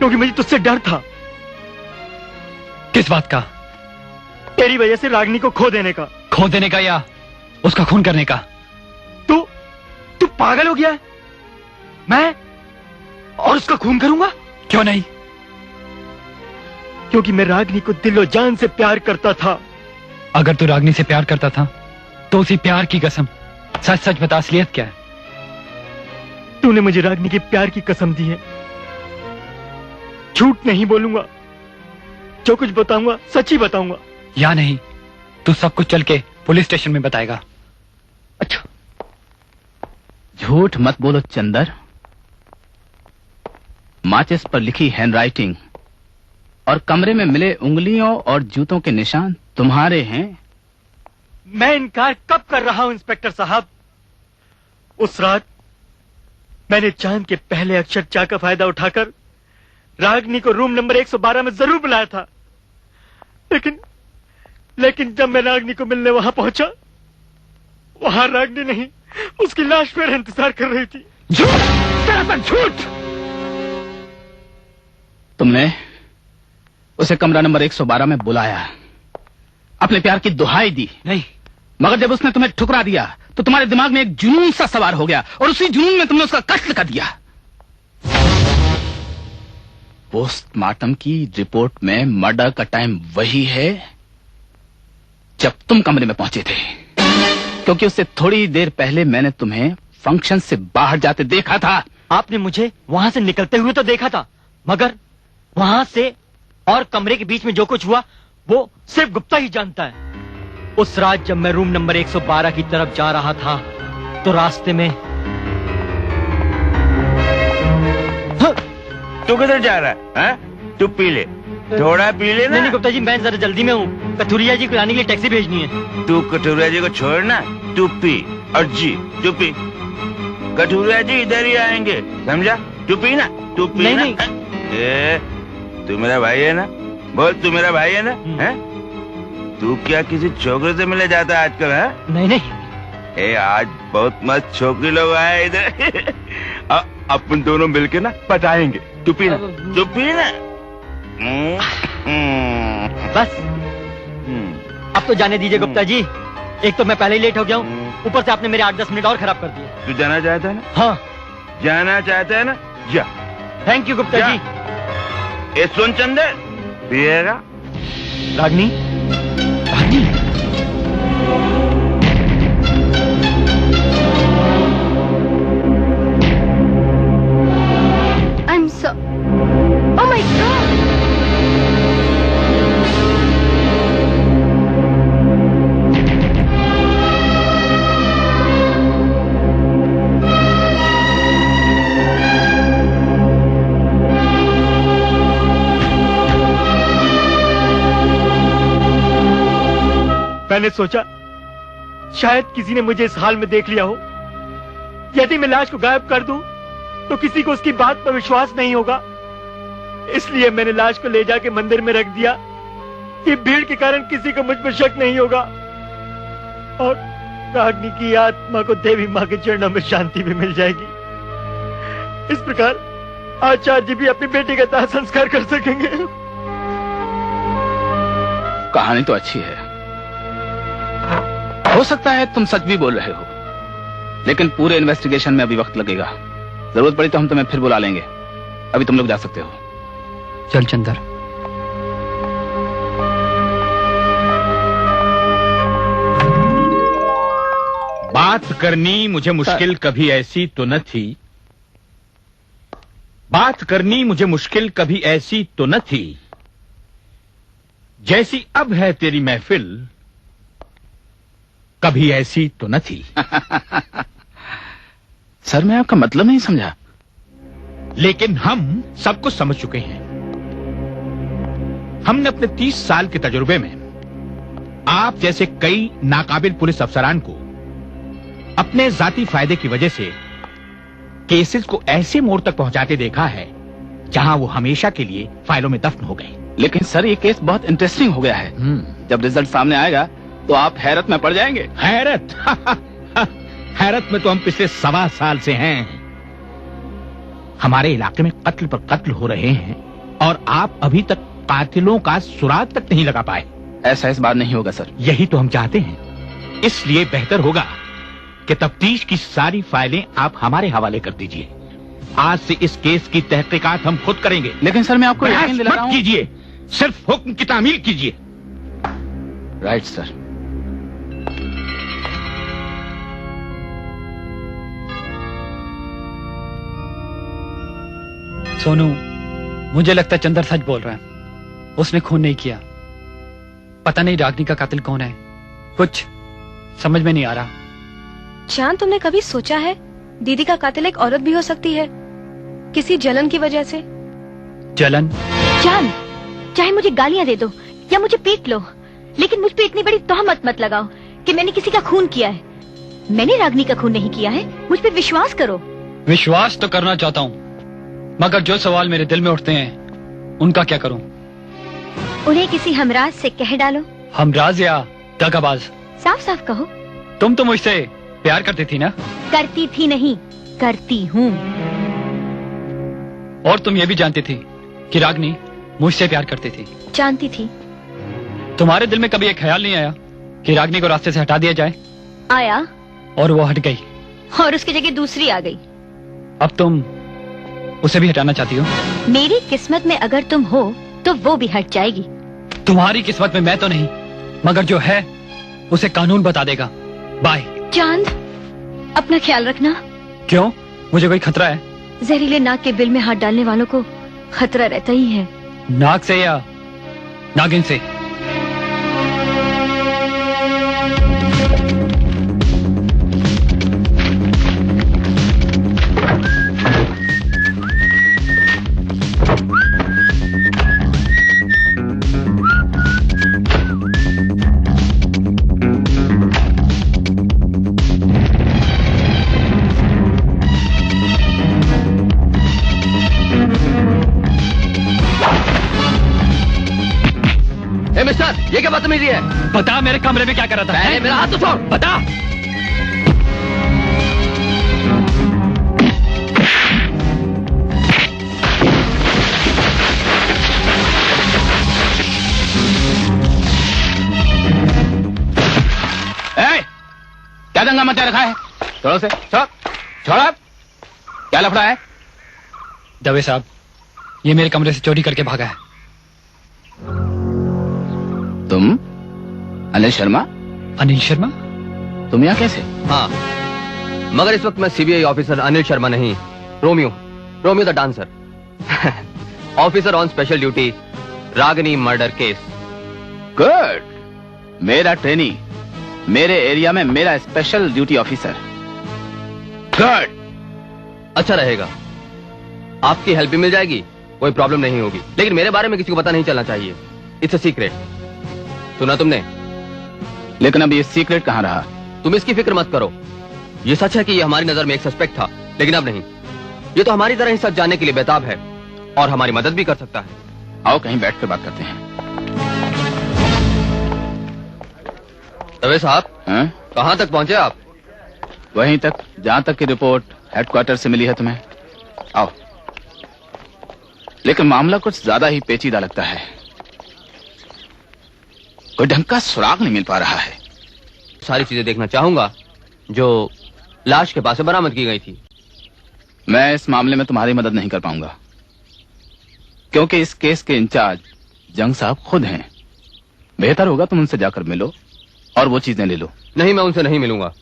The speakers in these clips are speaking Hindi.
क्योंकि मुझे तुझसे डर था। किस बात का? तेरी वजह से रागिनी को खो देने का। खो देने का या उसका खून करने का? तू पागल हो गया है? मैं और उसका खून करूंगा? क्यों नहीं? क्योंकि मैं रागिनी को दिलो जान से प्यार करता था। अगर तू रागिनी से प्यार करता था तो उसी प्यार की कसम सच सच बता, असलियत क्या है? तूने मुझे रागिनी के प्यार की कसम दी है। झूठ नहीं बोलूंगा, जो कुछ बताऊंगा सच ही बताऊंगा। या नहीं, तू सब कुछ चल के पुलिस स्टेशन में बताएगा। अच्छा। झूठ मत बोलो चंदर। माचिस पर लिखी हैंडराइटिंग और कमरे में मिले उंगलियों और जूतों के निशान तुम्हारे हैं। मैं इनकार कब कर रहा हूं इंस्पेक्टर साहब? उस रात मैंने चांद के पहले अक्षर चा का फायदा उठाकर रागिनी को रूम नंबर 112 में जरूर बुलाया था। लेकिन जब मैं रागिनी को मिलने वहां पहुंचा, वहां रागिनी नहीं, उसकी लाश मेरा इंतजार कर रही थी। झूठ, सरासर झूठ। तुमने उसे कमरा नंबर 112 में बुलाया, अपने प्यार की दुहाई दी। नहीं, मगर जब उसने तुम्हें ठुकरा दिया तो तुम्हारे दिमाग में एक जुनून सा सवार हो गया और उसी जुनून में तुमने उसका कत्ल कर दिया। पोस्टमार्टम की रिपोर्ट में मर्डर का टाइम वही है जब तुम कमरे में पहुंचे थे, क्योंकि उससे थोड़ी देर पहले मैंने तुम्हें फंक्शन से बाहर जाते देखा था। आपने मुझे वहां से निकलते हुए तो देखा था, मगर वहां से और कमरे के बीच में जो कुछ हुआ वो सिर्फ गुप्ता ही जानता है। उस रात जब मैं रूम नंबर 112 की तरफ जा रहा था तो रास्ते में तू किधर जा रहा है? तू पी ले, थोड़ा पी ले ना। नहीं गुप्ता जी, मैं जरा जल्दी में हूँ। कथुरिया जी को लाने के लिए टैक्सी भेजनी है। तू कटोरिया जी को छोड़ ना, तू पी। और जी तू पी, कटोरिया जी इधर ही आएंगे, समझा? तू पी ना, तू पी नहीं, ना। नहीं। तू मेरा भाई है ना? बोल, तू मेरा भाई है ना? है? तू क्या किसी छोकरे से मिले जाता है आजकल? है नहीं नहीं, आज बहुत मस्त छोकरी लोग आए इधर। अपन दोनों मिलके ना पटाएंगे। तू पी ना, तू पी ना। बस अब तो जाने दीजिए गुप्ता जी। एक तो मैं पहले ही लेट हो गया हूँ, ऊपर से आपने मेरे 8-10 मिनट और खराब कर दिए। तू जाना चाहता है ना? हाँ, जाना चाहता है ना? जा। Thank you Gupta ji. ये सुन चंदर, पिएगा? Ragini, I'm so... Oh my God! मैंने सोचा शायद किसी ने मुझे इस हाल में देख लिया हो। यदि मैं लाश को गायब कर दूं तो किसी को उसकी बात पर विश्वास नहीं होगा, इसलिए मैंने लाश को ले जाके मंदिर में रख दिया कि भीड़ के कारण किसी को मुझ पर शक नहीं होगा और रागिनी की आत्मा को देवी माँ के चरणों में शांति भी मिल जाएगी। इस प्रकार आचार्य जी भी अपनी बेटी का दाह संस्कार कर सकेंगे। कहानी तो अच्छी है, हो सकता है तुम सच भी बोल रहे हो, लेकिन पूरे इन्वेस्टिगेशन में अभी वक्त लगेगा। जरूरत पड़ी तो हम तुम्हें फिर बुला लेंगे। अभी तुम लोग जा सकते हो। चल चंदर। बात करनी मुझे मुश्किल कभी ऐसी तो न थी, बात करनी मुझे मुश्किल कभी ऐसी तो न थी, जैसी अब है तेरी महफिल कभी ऐसी तो न थी। सर, मैं आपका मतलब नहीं समझा। लेकिन हम सब कुछ समझ चुके हैं। हमने अपने 30 साल के तजुर्बे में आप जैसे कई नाकाबिल पुलिस अफसरान को अपने जाती फायदे की वजह से केसेस को ऐसे मोड़ तक पहुंचाते देखा है जहां वो हमेशा के लिए फाइलों में दफन हो गए। लेकिन सर, ये केस बहुत इंटरेस्टिंग हो गया है। जब रिजल्ट सामने आएगा तो आप हैरत में पड़ जाएंगे। हैरत? हैरत में तो हम पिछले 1.25 साल से हैं। हमारे इलाके में कत्ल पर कत्ल हो रहे हैं, और आप अभी तक कातिलों का सुराग तक नहीं लगा पाए। ऐसा इस बार नहीं होगा सर। यही तो हम चाहते हैं। इसलिए बेहतर होगा कि तफ्तीश की सारी फाइलें आप हमारे हवाले कर दीजिए। आज से इस केस की तहकीकात हम खुद करेंगे। लेकिन सर मैं आपको बहस यकीन दिला रहा मत हूं। कीजिए, सिर्फ हुक्म की तामील कीजिए। Right sir. सोनू, मुझे लगता है चंदर सच बोल रहा है। उसने खून नहीं किया। पता नहीं रागिनी का कातिल कौन है, कुछ समझ में नहीं आ रहा। चांद, तुमने कभी सोचा है दीदी का कातिल एक औरत भी हो सकती है, किसी जलन की वजह से? जलन? चांद, चाहे मुझे गालियां दे दो या मुझे पीट लो, लेकिन मुझ पे इतनी बड़ी तोहमत मत लगाओ कि मैंने किसी का खून किया है। मैंने रागिनी का खून नहीं किया है, मुझ पे विश्वास करो। विश्वास तो करना चाहता हूँ, मगर जो सवाल मेरे दिल में उठते हैं उनका क्या करूँ? उन्हें किसी हमराज से कह डालो। हमराज या दगाबाज? साफ साफ कहो। तुम तो मुझसे प्यार करती थी ना? करती थी नहीं, करती हूँ। और तुम ये भी जानती थी कि रागिनी मुझसे प्यार करती थी? जानती थी। तुम्हारे दिल में कभी एक ख्याल नहीं आया कि रागिनी को रास्ते से हटा दिया जाए? आया, और वो हट गई, और उसकी जगह दूसरी आ गई। अब तुम उसे भी हटाना चाहती हो? मेरी किस्मत में अगर तुम हो तो वो भी हट जाएगी। तुम्हारी किस्मत में मैं तो नहीं, मगर जो है उसे कानून बता देगा। बाय। चांद, अपना ख्याल रखना। क्यों, मुझे कोई खतरा है? जहरीले नाग के बिल में हाथ डालने वालों को खतरा रहता ही है। नाग से या नागिन से? मिस्टर, ये क्या बदतमीजी है? बता, मेरे कमरे में क्या कर रहा था? पहले मेरा हाथ तो छोड़। बता। क्या दंगा मचा रखा है? छोड़ो से, छोड़। क्या लफड़ा है? दवे साहब, ये मेरे कमरे से चोरी करके भागा है। तुम अनिल शर्मा? अनिल शर्मा? तुम यहाँ कैसे? हाँ, मगर इस वक्त मैं सीबीआई ऑफिसर अनिल शर्मा नहीं, Romeo the dancer. Officer on special duty, Ragini murder case. Good. मेरा ट्रेनी, मेरे एरिया में मेरा स्पेशल ड्यूटी ऑफिसर। गुड। अच्छा रहेगा, आपकी हेल्प भी मिल जाएगी, कोई प्रॉब्लम नहीं होगी। लेकिन मेरे बारे में किसी को पता नहीं चलना चाहिए। It's a secret. सुना तुमने? लेकिन अब ये सीक्रेट कहाँ रहा? तुम इसकी फिक्र मत करो। ये सच है कि ये हमारी नजर में एक सस्पेक्ट था, लेकिन अब नहीं। ये तो हमारी तरह ही सच जानने के लिए बेताब है और हमारी मदद भी कर सकता है। आओ कहीं बैठ कर बात करते हैं। दवे साहब, कहाँ तक पहुंचे आप? वहीं तक जहां तक की रिपोर्ट हेडक्वार्टर से मिली है तुम्हें। आओ। लेकिन मामला कुछ ज्यादा ही पेचीदा लगता है। कोई ढंग का सुराग नहीं मिल पा रहा है। सारी चीजें देखना चाहूंगा जो लाश के पास से बरामद की गई थी। मैं इस मामले में तुम्हारी मदद नहीं कर पाऊंगा, क्योंकि इस केस के इंचार्ज जंग साहब खुद हैं। बेहतर होगा तुम उनसे जाकर मिलो और वो चीजें ले लो। नहीं, मैं उनसे नहीं मिलूंगा।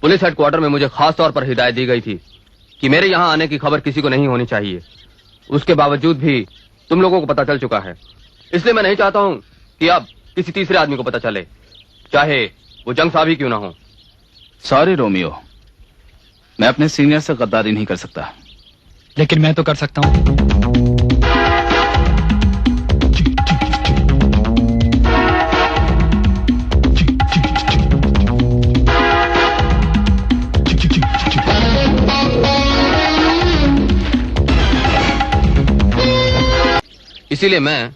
पुलिस हेडक्वार्टर में मुझे खास तौर पर हिदायत दी गई थी कि मेरे यहाँ आने की खबर किसी को नहीं होनी चाहिए। उसके बावजूद भी तुम लोगों को पता चल चुका है, इसलिए मैं नहीं चाहता हूँ कि अब किसी तीसरे आदमी को पता चले, चाहे वो जंग साहब ही क्यों ना हो। सॉरी रोमियो, मैं अपने सीनियर से गद्दारी नहीं कर सकता। लेकिन मैं तो कर सकता हूँ। इसीलिए मैं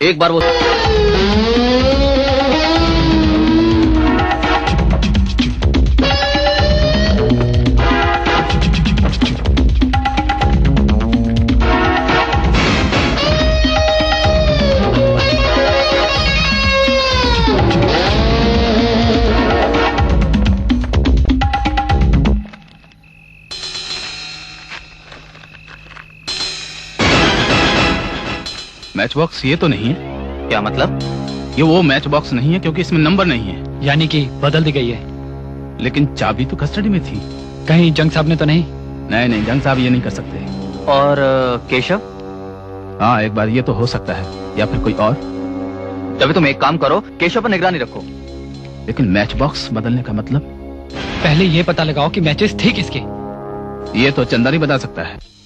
एक बार वो मैच बॉक्स ये तो नहीं है। क्या मतलब? ये वो मैच बॉक्स नहीं है क्योंकि इसमें नंबर नहीं है। यानी कि बदल दी गई है। लेकिन चाबी तो कस्टडी में थी। कहीं जंग साहब ने तो नहीं? नहीं, जंग साहब ये नहीं कर सकते। और केशव? हाँ, एक बार ये तो हो सकता है, या फिर कोई और। तभी तुम एक काम करो, केशव पर निगरानी रखो। लेकिन मैच बॉक्स बदलने का मतलब? पहले ये पता लगाओ कि मैचेस थे किसके। ये तो चंदन ही बता सकता है।